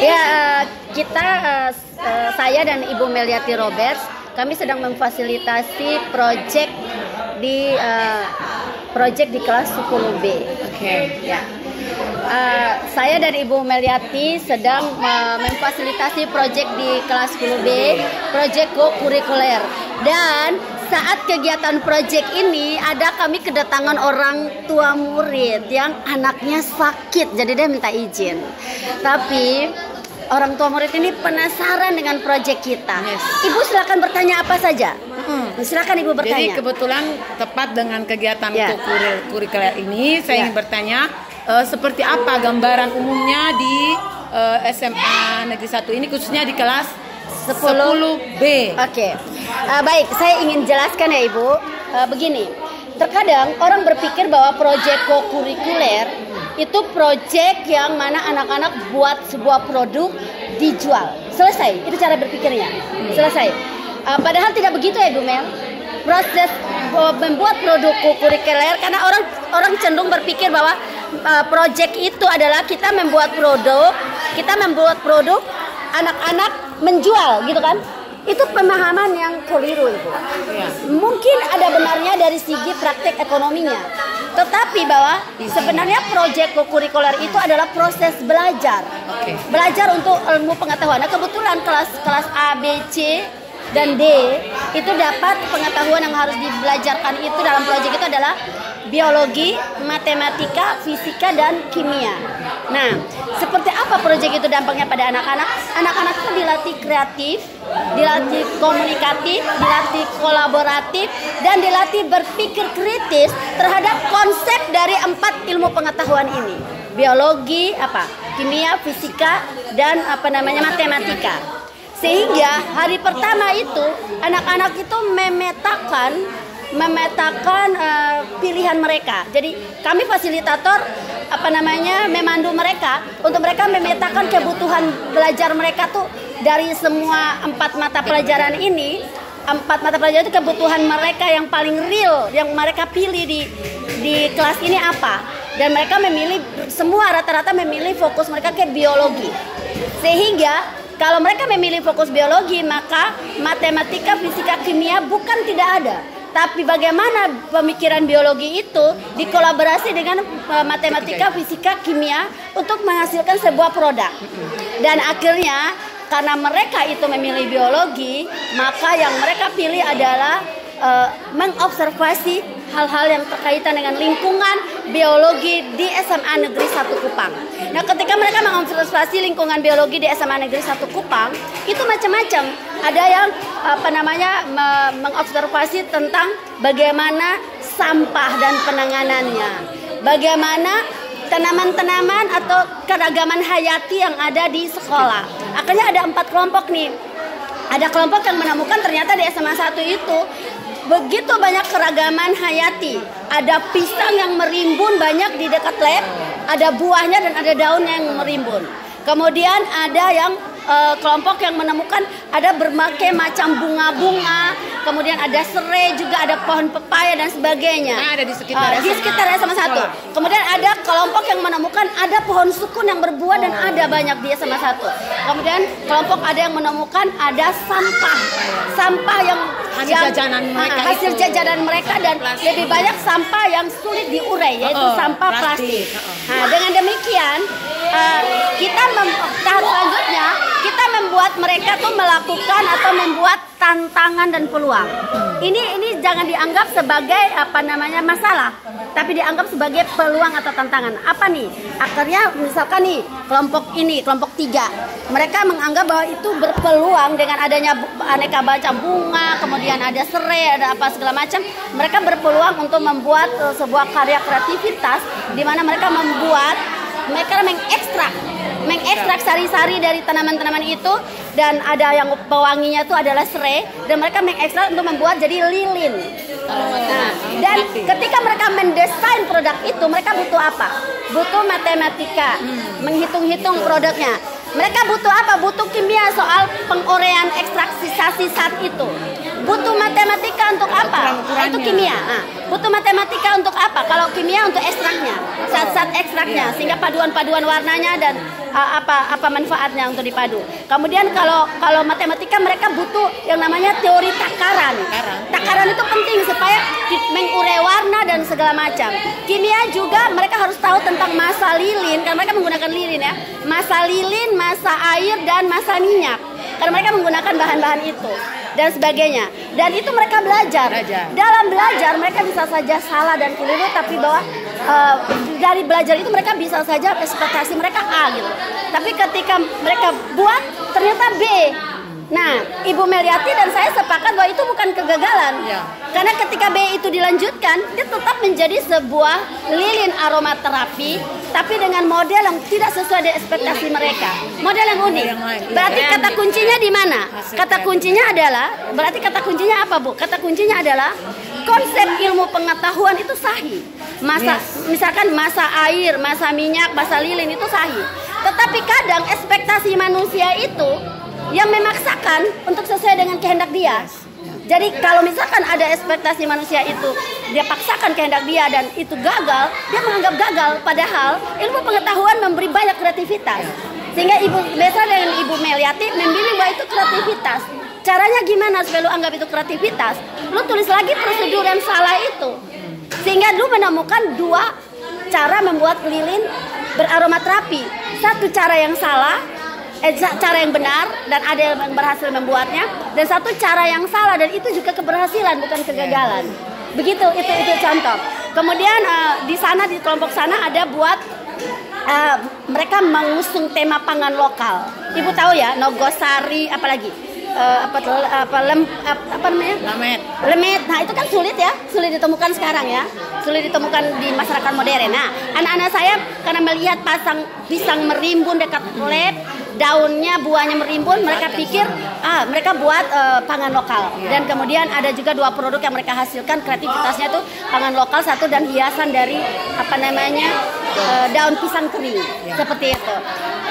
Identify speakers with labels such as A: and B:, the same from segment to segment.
A: Ya, kita saya dan Ibu Meliati Roberts, kami sedang memfasilitasi proyek di kelas 10B.
B: Oke.
A: Ya. Saya dan Ibu Meliati sedang memfasilitasi proyek di kelas 10B, proyek Go Kurikuler. Dan saat kegiatan proyek ini kami kedatangan orang tua murid yang anaknya sakit, jadi dia minta izin. Tapi orang tua murid ini penasaran dengan proyek kita.
B: Yes.
A: Ibu silakan bertanya apa saja. Silakan Ibu bertanya.
B: Jadi kebetulan tepat dengan kegiatan
A: Ya.
B: kurikuler ini, saya
A: Ya.
B: ingin bertanya seperti apa gambaran umumnya di SMA Negeri 1 ini, khususnya di kelas 10B.
A: Oke. Baik, saya ingin jelaskan ya Ibu. Begini, terkadang orang berpikir bahwa proyek kurikuler itu proyek yang mana anak-anak buat sebuah produk dijual. Selesai, itu cara berpikirnya. Selesai. Padahal tidak begitu ya Ibu Mel. Proses membuat produk kurikuler, karena orang cenderung berpikir bahwa proyek itu adalah kita membuat produk anak-anak menjual gitu kan. Itu pemahaman yang keliru Ibu.
B: Ya.
A: Mungkin ada benarnya dari segi praktek ekonominya, tetapi bahwa sebenarnya proyek kurikuler itu adalah proses belajar.
B: Oke.
A: Belajar untuk ilmu pengetahuan. Nah, kebetulan kelas A, B, C dan D itu dapat pengetahuan yang harus dibelajarkan itu dalam proyek itu adalah biologi, matematika, fisika, dan kimia. Nah, seperti apa proyek itu dampaknya pada anak-anak? Anak-anak itu dilatih kreatif, dilatih komunikatif, dilatih kolaboratif, dan dilatih berpikir kritis terhadap konsep dari 4 ilmu pengetahuan ini. Biologi, kimia, fisika, dan matematika. Sehingga hari pertama itu anak-anak itu memetakan pilihan mereka. Jadi kami fasilitator memandu mereka untuk mereka memetakan kebutuhan belajar mereka tuh dari semua 4 mata pelajaran ini. 4 mata pelajaran itu kebutuhan mereka yang paling real yang mereka pilih di kelas ini apa. Dan mereka memilih, semua rata-rata memilih fokus mereka ke biologi. Sehingga kalau mereka memilih fokus biologi, maka matematika, fisika, kimia bukan tidak ada. Tapi bagaimana pemikiran biologi itu dikolaborasi dengan matematika, fisika, kimia untuk menghasilkan sebuah produk. Dan akhirnya karena mereka itu memilih biologi, maka yang mereka pilih adalah mengobservasi hal-hal yang berkaitan dengan lingkungan biologi di SMA Negeri 1 Kupang. Nah, ketika mereka mengobservasi lingkungan biologi di SMA Negeri 1 Kupang, itu macam-macam. Ada yang mengobservasi tentang bagaimana sampah dan penanganannya, bagaimana tanaman-tanaman atau keragaman hayati yang ada di sekolah. Akhirnya ada 4 kelompok nih. Ada kelompok yang menemukan ternyata di SMA 1 itu begitu banyak keragaman hayati. Ada pisang yang merimbun banyak di dekat lab, ada buahnya dan ada daunnya yang merimbun. Kemudian ada yang kelompok yang menemukan ada berbagai macam bunga-bunga, kemudian ada serai, juga ada pohon pepaya dan sebagainya.
B: Ada di sekitar
A: SMA 1. Kemudian ada kelompok yang menemukan ada pohon sukun yang berbuah dan ada banyak di SMA 1. Kemudian kelompok ada yang menemukan ada sampah yang hasil jajanan mereka dan lebih banyak sampah yang sulit diurai, yaitu sampah plastik. Nah, dengan demikian tahap selanjutnya kita membuat mereka tuh melakukan atau membuat tantangan dan peluang. Ini jangan dianggap sebagai masalah, tapi dianggap sebagai peluang atau tantangan. Apa nih? Akhirnya misalkan nih kelompok 3, mereka menganggap bahwa itu berpeluang dengan adanya aneka macam bunga, kemudian ada serai, ada apa segala macam. Mereka berpeluang untuk membuat sebuah karya kreativitas di mana mereka mengekstrak sari-sari dari tanaman-tanaman itu, dan ada yang pewanginya itu adalah serai, dan mereka mengekstrak untuk membuat jadi lilin. Nah, dan ketika mereka mendesain produk itu, mereka butuh apa? Butuh matematika, menghitung-hitung produknya. Mereka butuh apa? Butuh kimia, soal pengurean ekstraksi saat itu. butuh matematika untuk apa? Itu kimia. Nah, butuh matematika untuk apa? Kalau kimia untuk ekstraknya, zat-zat ekstraknya, sehingga paduan-paduan warnanya dan apa manfaatnya untuk dipadu. Kemudian kalau matematika mereka butuh yang namanya teori takaran. Takaran itu penting supaya mengurai warna dan segala macam. Kimia juga mereka harus tahu tentang massa lilin, karena mereka menggunakan lilin ya. Massa lilin, massa air dan massa minyak. Karena mereka menggunakan bahan-bahan itu dan sebagainya. Dan itu mereka belajar. Dalam belajar mereka bisa saja salah dan keliru, tapi bahwa dari belajar itu mereka bisa saja ekspektasi mereka A gitu. Tapi ketika mereka buat ternyata B. Nah, Ibu Meliati dan saya sepakat bahwa itu bukan kegagalan. Karena ketika B itu dilanjutkan, dia tetap menjadi sebuah lilin aromaterapi, tapi dengan model yang tidak sesuai dengan ekspektasi mereka. Model yang unik. Berarti kata kuncinya di mana? Kata kuncinya adalah, berarti kata kuncinya apa, Bu? Kata kuncinya adalah konsep ilmu pengetahuan itu sahih. Misalkan massa air, massa minyak, massa lilin itu sahih. Tetapi kadang ekspektasi manusia itu yang memaksakan untuk sesuai dengan kehendak dia. Jadi kalau misalkan ada ekspektasi manusia itu dia paksakan kehendak dia dan itu gagal, dia menganggap gagal. Padahal ilmu pengetahuan memberi banyak kreativitas. Sehingga Ibu Lesra dan Ibu Meliati memilih bahwa itu kreativitas. Caranya gimana supaya lu anggap itu kreativitas? Lu tulis lagi prosedur yang salah itu. Sehingga lu menemukan dua cara membuat lilin beraromaterapi. Satu cara yang salah, cara yang benar dan ada yang berhasil membuatnya, dan satu cara yang salah dan itu juga keberhasilan bukan kegagalan. Begitu, itu contoh. Kemudian di sana, di kelompok sana ada buat mereka mengusung tema pangan lokal. Ibu tahu ya, Nogosari, apalagi lemet. Nah, itu kan sulit ditemukan sekarang ya. Sulit ditemukan di masyarakat modern. Nah, anak-anak saya karena melihat pasang pisang merimbun dekat lab, daunnya, buahnya merimbun, mereka pikir mereka buat pangan lokal. Dan kemudian ada juga dua produk yang mereka hasilkan, kreativitasnya itu pangan lokal satu dan hiasan dari daun pisang kering, seperti itu.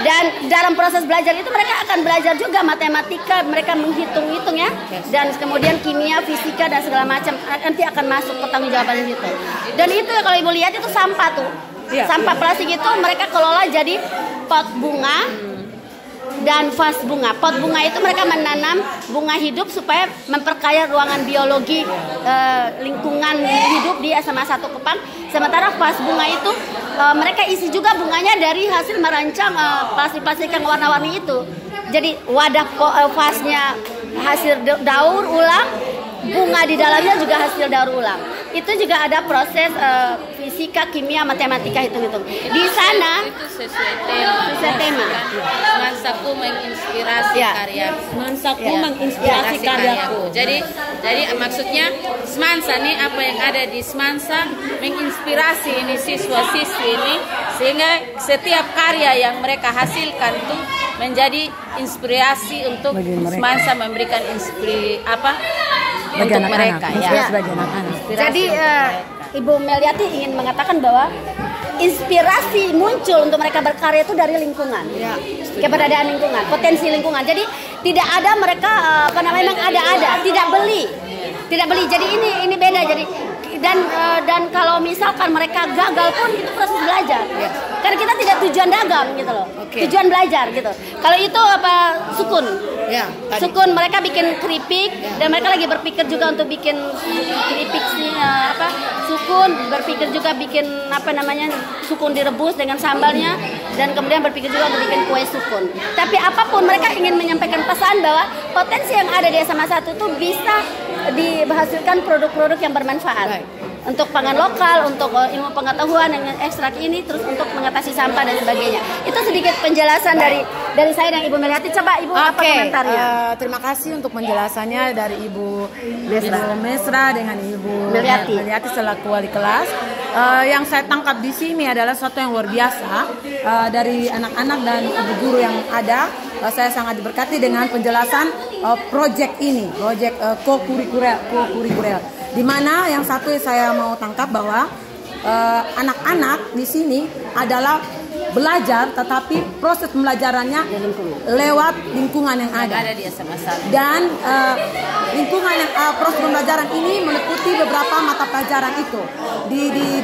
A: Dan dalam proses belajar itu mereka akan belajar juga matematika, mereka menghitung-hitung ya, dan kemudian kimia, fisika dan segala macam nanti akan masuk pertanggungjawaban di situ. Dan itu ya, kalau Ibu lihat itu sampah tuh, sampah plastik itu mereka kelola jadi pot bunga dan vas bunga. Pot bunga itu mereka menanam bunga hidup supaya memperkaya ruangan biologi lingkungan hidup di SMA 1 Kupang. Sementara vas bunga itu mereka isi juga bunganya dari hasil merancang plastik-plastik yang warna-warni itu. Jadi wadah vasnya hasil daur ulang, bunga di dalamnya juga hasil daur ulang. Itu juga ada proses fisika, kimia, matematika, hitung-hitung. Di sana
C: itu sesuai tema. Semansaku menginspirasi karyaku.
B: Semansaku menginspirasi karyaku.
C: Jadi maksudnya semansa nih, apa yang ada di semansa menginspirasi ini siswa-siswi ini, sehingga setiap karya yang mereka hasilkan itu menjadi inspirasi untuk semansa, memberikan untuk mereka ya.
A: Jadi Ibu Meliati ingin mengatakan bahwa inspirasi muncul untuk mereka berkarya itu dari lingkungan, keberadaan lingkungan, potensi lingkungan. Jadi tidak ada mereka memang ada, tidak beli. Jadi ini beda. Jadi dan kalau misalkan mereka gagal pun itu proses belajar. Karena kita tidak tujuan dagang gitu loh. Tujuan belajar gitu. Kalau itu sukun. Sukun mereka bikin keripik dan mereka lagi berpikir juga untuk bikin keripik sukun, berpikir juga bikin sukun direbus dengan sambalnya, dan kemudian berpikir juga untuk bikin kue sukun. Tapi apapun mereka ingin menyampaikan pesan bahwa potensi yang ada di SMA 1 itu bisa dihasilkan produk-produk yang bermanfaat untuk pangan lokal, untuk ilmu pengetahuan dengan ekstrak ini, terus untuk mengatasi sampah dan sebagainya. Itu sedikit penjelasan dari saya dan Ibu Meliati. Coba Ibu apa komentarnya?
B: Terima kasih untuk penjelasannya dari Ibu Mesra dengan Ibu Meliati selaku wali kelas. Yang saya tangkap di sini adalah sesuatu yang luar biasa dari anak-anak dan ibu guru yang ada. Saya sangat diberkati dengan penjelasan project ini, project co-kurikuler. Di mana yang satu saya mau tangkap bahwa anak-anak di sini adalah belajar, tetapi proses pembelajarannya lewat lingkungan yang ada
C: di SMA 1.
B: dan lingkungan yang proses pembelajaran ini meliputi beberapa mata pelajaran itu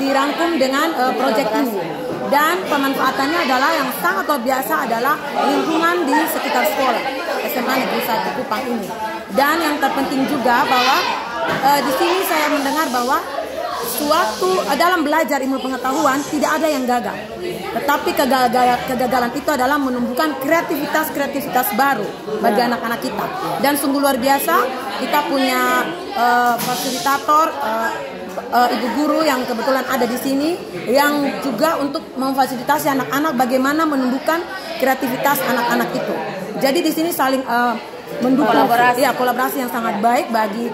B: dirangkum dengan proyek ini. Dan pemanfaatannya adalah yang sangat luar biasa adalah lingkungan di sekitar sekolah SMA Negeri 1 Kupang ini. Dan yang terpenting juga bahwa di sini saya mendengar bahwa dalam belajar ilmu pengetahuan tidak ada yang gagal, tetapi kegagalan itu adalah menumbuhkan kreativitas baru bagi anak-anak kita. Dan sungguh luar biasa kita punya fasilitator, ibu guru yang kebetulan ada di sini yang juga untuk memfasilitasi anak-anak bagaimana menumbuhkan kreativitas anak-anak itu. Jadi di sini saling mendukung kolaborasi yang sangat baik bagi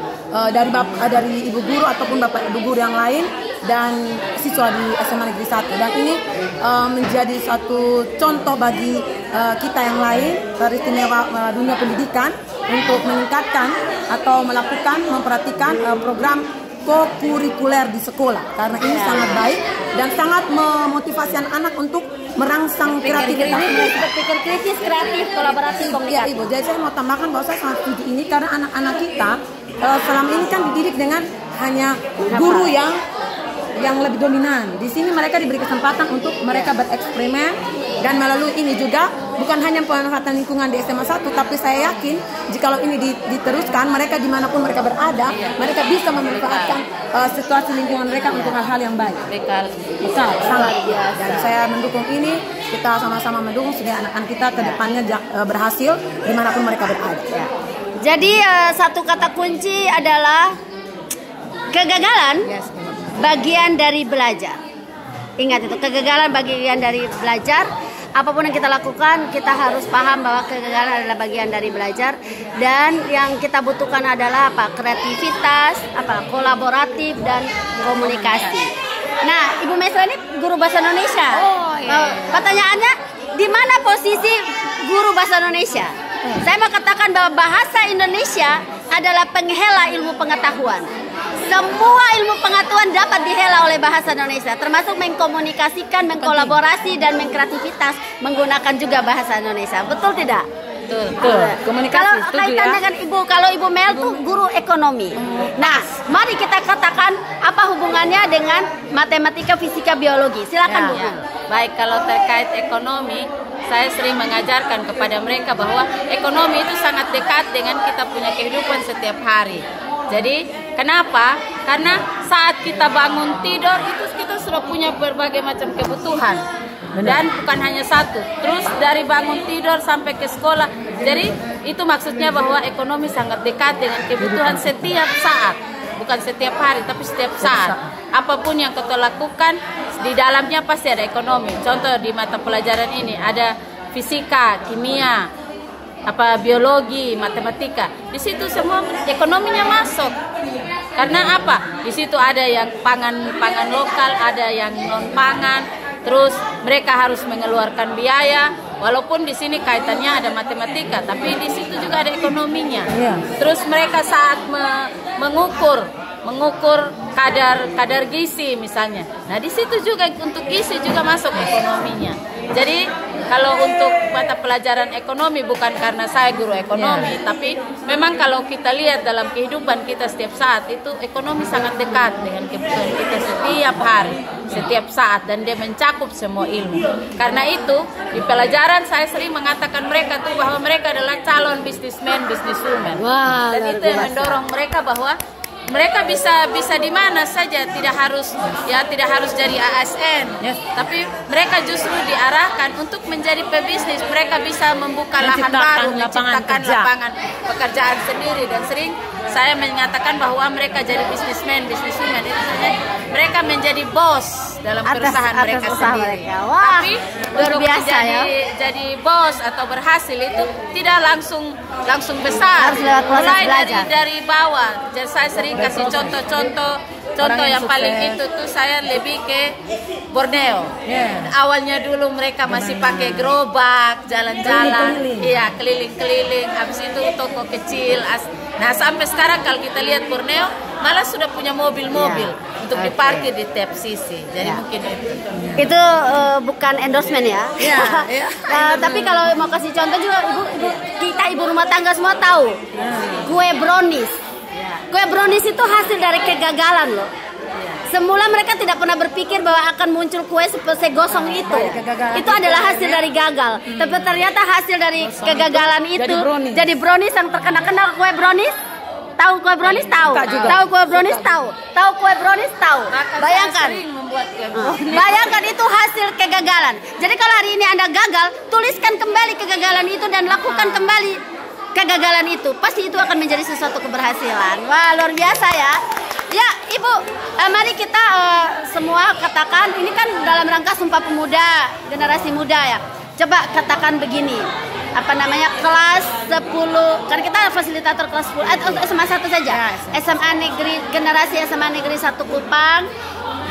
B: dari ibu guru ataupun bapak ibu guru yang lain dan siswa di SMA Negeri 1. Dan ini menjadi satu contoh bagi kita yang lain teristimewa dunia pendidikan untuk meningkatkan atau memperhatikan program kokurikuler di sekolah, karena ini sangat baik dan sangat memotivasi anak-anak untuk merangsang kreativitas,
A: berpikir kritis, kreatif, kolaborasi, komunikasi.
B: Iya, Ibu. Jadi saya mau tambahkan bahwa saya sangat setuju ini karena anak-anak kita selama ini kan dididik dengan hanya guru yang lebih dominan. Di sini mereka diberi kesempatan untuk mereka bereksperimen, dan melalui ini juga bukan hanya pemanfaatan lingkungan di SMA 1, tapi saya yakin jikalau ini diteruskan, mereka dimanapun mereka berada, mereka bisa memanfaatkan situasi lingkungan mereka untuk hal-hal yang baik. Betul, sangat. Dan saya mendukung ini, kita sama-sama mendukung sehingga anak-anak kita ke depannya berhasil dimanapun mereka berada.
A: Jadi satu kata kunci adalah kegagalan bagian dari belajar. Ingat itu, kegagalan bagian dari belajar. Apapun yang kita lakukan, kita harus paham bahwa kegagalan adalah bagian dari belajar. Dan yang kita butuhkan adalah apa? Kreativitas, kolaboratif dan komunikasi. Nah, Ibu Mesra ini guru bahasa Indonesia. Pertanyaannya, di mana posisi guru bahasa Indonesia? Saya mau katakan bahwa bahasa Indonesia adalah penghela ilmu pengetahuan. Semua ilmu pengetahuan dapat dihela oleh bahasa Indonesia, termasuk mengkomunikasikan, mengkolaborasi, dan mengkreativitas menggunakan juga bahasa Indonesia. Betul tidak?
B: Betul. Komunikasi.
A: Kalau kaitannya dengan Ibu, kalau Ibu Mel tuh guru ekonomi. Nah, mari kita katakan apa hubungannya dengan matematika, fisika, biologi. Silakan Bu.
C: Baik, kalau terkait ekonomi, saya sering mengajarkan kepada mereka bahwa ekonomi itu sangat dekat dengan kita punya kehidupan setiap hari. Jadi kenapa? Karena saat kita bangun tidur itu kita sudah punya berbagai macam kebutuhan. Dan bukan hanya satu. Terus dari bangun tidur sampai ke sekolah. Jadi itu maksudnya bahwa ekonomi sangat dekat dengan kebutuhan setiap saat. Bukan setiap hari, tapi setiap saat. Apapun yang kita lakukan, di dalamnya pasti ada ekonomi. Contoh di mata pelajaran ini ada fisika, kimia, biologi, matematika. Di situ semua ekonominya masuk. Karena apa? Di situ ada yang pangan lokal, ada yang non pangan. Terus mereka harus mengeluarkan biaya, walaupun di sini kaitannya ada matematika, tapi di situ juga ada ekonominya. Terus mereka saat mengukur kadar gizi misalnya. Nah, di situ juga untuk gizi juga masuk ekonominya. Jadi kalau untuk mata pelajaran ekonomi, bukan karena saya guru ekonomi, tapi memang kalau kita lihat dalam kehidupan kita setiap saat itu ekonomi sangat dekat dengan kebutuhan kita setiap hari, setiap saat, dan dia mencakup semua ilmu. Karena itu di pelajaran saya sering mengatakan mereka tuh bahwa mereka adalah calon bisnismen, bisniswoman. Dan itu yang mendorong mereka bahwa mereka bisa di mana saja, tidak harus jadi ASN, tapi mereka justru diarahkan untuk menjadi pebisnis. Mereka bisa membuka lahan baru, menciptakan lapangan pekerjaan sendiri. Dan sering saya mengatakan bahwa mereka jadi bisnismen, bisniswoman, itu mereka menjadi bos dalam perusahaan mereka sendiri. Tapi untuk jadi bos atau berhasil itu tidak langsung besar, mulai dari bawah. Jadi saya sering kasih contoh yang paling itu tuh saya lebih ke Borneo. Awalnya dulu mereka masih pakai gerobak, jalan-jalan, keliling-keliling. Habis itu toko kecil, Nah sampai sekarang kalau kita lihat Borneo malah sudah punya mobil-mobil untuk diparkir di tiap sisi. Jadi mungkin
A: itu bukan endorsement ya. Tapi kalau mau kasih contoh juga, ibu rumah tangga semua tahu kue brownies. Kue brownies itu hasil dari kegagalan loh. Semula mereka tidak pernah berpikir bahwa akan muncul kue segosong itu. Itu adalah hasil dari gagal. Tapi ternyata hasil dari kegagalan itu jadi brownies yang terkenal kue brownies. Tahu kue brownies? Tahu. Tahu kue brownies? Tahu. Tahu kue brownies? Tahu. Bayangkan. Bayangkan itu hasil kegagalan. Jadi kalau hari ini Anda gagal, tuliskan kembali kegagalan itu dan lakukan kembali kegagalan itu. Pasti itu akan menjadi sesuatu keberhasilan. Wah, luar biasa ya. Ya, Ibu, mari kita semua katakan, ini kan dalam rangka Sumpah Pemuda, generasi muda ya. Coba katakan begini, apa namanya, kelas 10, kan kita fasilitator kelas 10, untuk SMA 1 saja. SMA Negeri, generasi SMA Negeri 1 Kupang,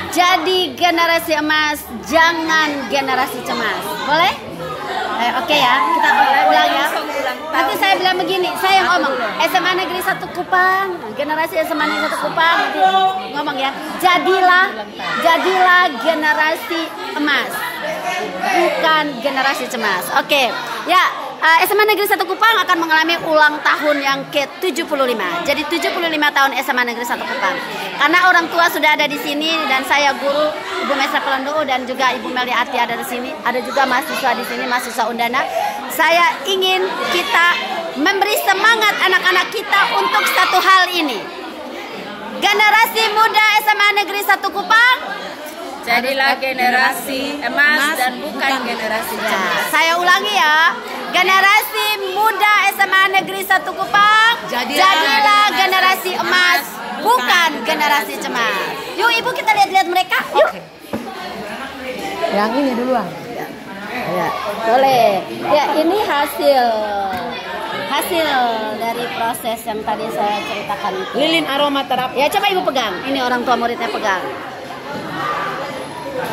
A: jadi generasi emas, jangan generasi cemas. Boleh? Oke ya, kita ulang ya. Nanti saya bilang begini, saya yang ngomong SMA Negeri 1 Kupang, generasi SMA Negeri 1 Kupang, nanti ngomong ya. Jadilah generasi emas, bukan generasi cemas. Oke, ya. SMA Negeri 1 Kupang akan mengalami ulang tahun yang ke-75. Jadi 75 tahun SMA Negeri 1 Kupang. Karena orang tua sudah ada di sini dan saya guru Ibu Mesra Pelandoo dan juga Ibu Meliati ada di sini. Ada juga mahasiswa di sini, mahasiswa Undana. Saya ingin kita memberi semangat anak-anak kita untuk satu hal ini. Generasi muda SMA Negeri 1 Kupang,
C: jadilah generasi emas dan bukan generasi cemas.
A: Saya ulangi ya. Generasi muda SMA Negeri 1 Kupang, jadilah generasi emas, bukan generasi cemas. Yuk Ibu, kita lihat-lihat mereka. Yuk.
B: Yang ini duluan.
A: Ya, boleh. Ya, ini hasil dari proses yang tadi saya ceritakan itu.
B: Lilin aromaterapi.
A: Ya, coba Ibu pegang. Ini orang tua muridnya pegang.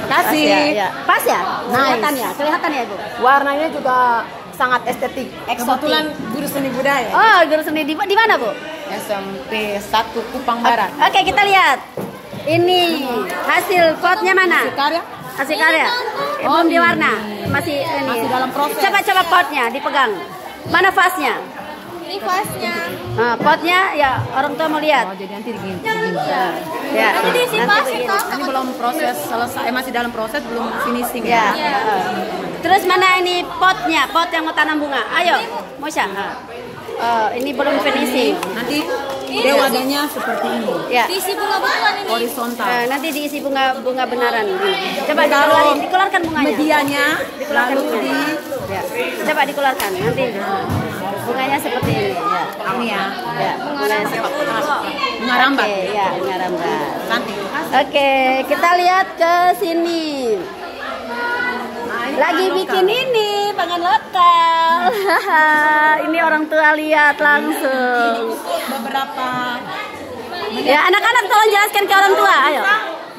B: Kasih.
A: Pas ya? Nice. Kelihatan ya Ibu?
B: Warnanya juga sangat estetik.
A: Kebetulan
B: guru seni budaya.
A: Oh, guru seni di mana Bu?
B: SMP 1 Kupang Barat.
A: Oke, kita lihat. Ini hasil potnya mana? Hasil karya. Belum diwarna. Masih
B: dalam proses.
A: Coba potnya dipegang. Mana vasnya?
D: Ini vasnya.
A: Potnya ya orang tua mau lihat.
B: Oh, jadi nanti begini.
A: Ya.
D: Nanti diisi vas itu.
B: Ini belum proses selesai, masih dalam proses, belum finishing
A: ya. Terus mana ini potnya? Pot yang mau tanam bunga. Ayo, Mosya. Ini belum finishing.
B: Nanti dia wadahnya seperti ini.
A: Ya.
D: Diisi bunga beneran ini.
B: Horizontal.
A: Nanti diisi bunga benaran. Coba dikeluarkan bunganya.
B: Medianya lalu
A: ya. Coba dikeluarkan. Nanti bunganya seperti ini. Ya.
B: Ini ya.
A: Ya. Bunganya seperti ini.
B: Bunga rambat.
A: Oke, ya, bunga rambat.
B: Cantik.
A: Oke, kita lihat ke sini. Lagi bikin ini pangan lokal. Ini orang tua lihat langsung.
B: Beberapa
A: ya, anak-anak tolong jelaskan ke orang tua. Ayo.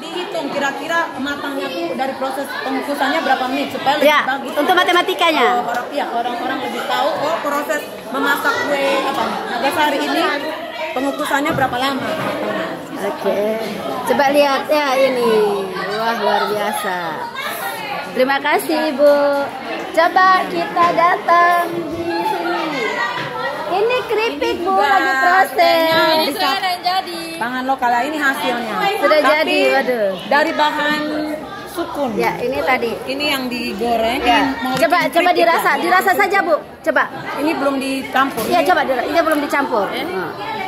B: Dihitung kira-kira matangnya tuh dari proses pengukusannya berapa menit supaya lebih
A: ya,
B: bagus.
A: untuk matematikanya.
B: Orang-orang lebih tahu proses memasak kue Nagasari ini pengukusannya berapa lama.
A: Oke. Coba lihat ya ini. Wah, luar biasa. Terima kasih Ibu. Coba kita datang di sini. Ini keripik Bu, lagi proses.
D: Sudah ada yang jadi.
B: Pangan lokal ini hasilnya.
A: Sudah jadi, waduh.
B: Dari bahan sukun.
A: Ya, ini tadi.
B: Ini yang digoreng.
A: Ya. Coba dirasa saja Bu. Coba.
B: Ini belum dicampur.
A: Iya, coba ini belum dicampur.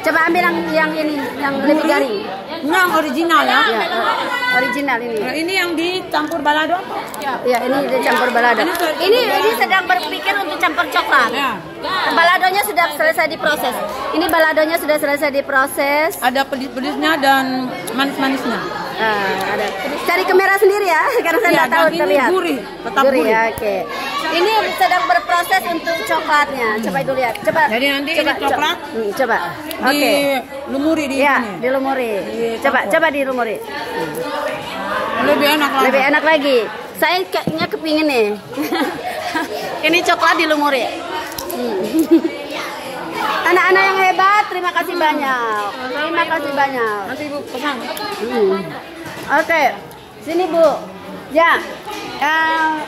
A: Coba ambil yang ini, yang lebih garing.
B: Yang original ya.
A: Ya, original ini.
B: Nah, ini yang dicampur balado apa?
A: Ya, ini dicampur balado. Ini sedang berpikir untuk campur coklat.
B: Ya.
A: Baladonya sudah selesai diproses. Ini baladonya sudah selesai diproses.
B: Ada pedis-pedisnya dan manis-manisnya.
A: Ada. Cari kamera sendiri ya, karena saya tidak tahu terlihat.
B: Gurih, tetap
A: gurih.
B: gurih.
A: Ya, oke. Ini sedang berproses untuk coklatnya. Coba itu lihat. Coba.
B: Jadi nanti ini coklat.
A: Coba. Oke.
B: Dilumuri di
A: ya,
B: sini.
A: dilumuri. Coba dilumuri.
B: Lebih enak lagi.
A: Lebih enak lagi. Saya kayaknya kepingin nih. Ini coklat dilumuri. Anak-anak yang hebat, terima kasih banyak. Terima kasih banyak.
B: Nanti Ibu pesan.
A: Oke, sini Bu. Ya,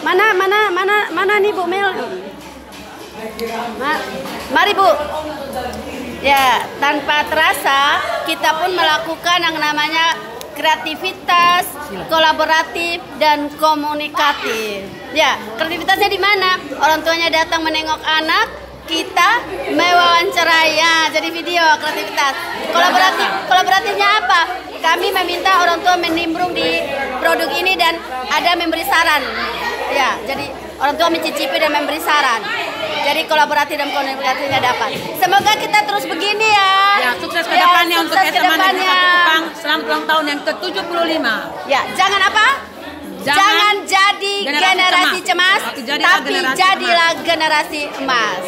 A: mana nih Bu Mel? Mari Bu. Ya, tanpa terasa kita pun melakukan yang namanya kreativitas, kolaboratif dan komunikatif. Ya, kreativitasnya di mana? Orang tuanya datang menengok anak, kita mewawancarai. Ya, jadi video kreativitas. Kolaboratifnya apa? Kami meminta orang tua menimbrung di produk ini dan ada memberi saran. Ya, jadi orang tua mencicipi dan memberi saran. Jadi kolaboratif dan komunikatifnya dapat. Semoga kita terus begini ya.
B: Ya, sukses ke depannya untuk
A: sukses
B: SMA Negeri 1 Kupang selamat ulang tahun yang ke-75.
A: Ya, jangan apa? Jangan jadi generasi cemas, tapi jadilah generasi emas.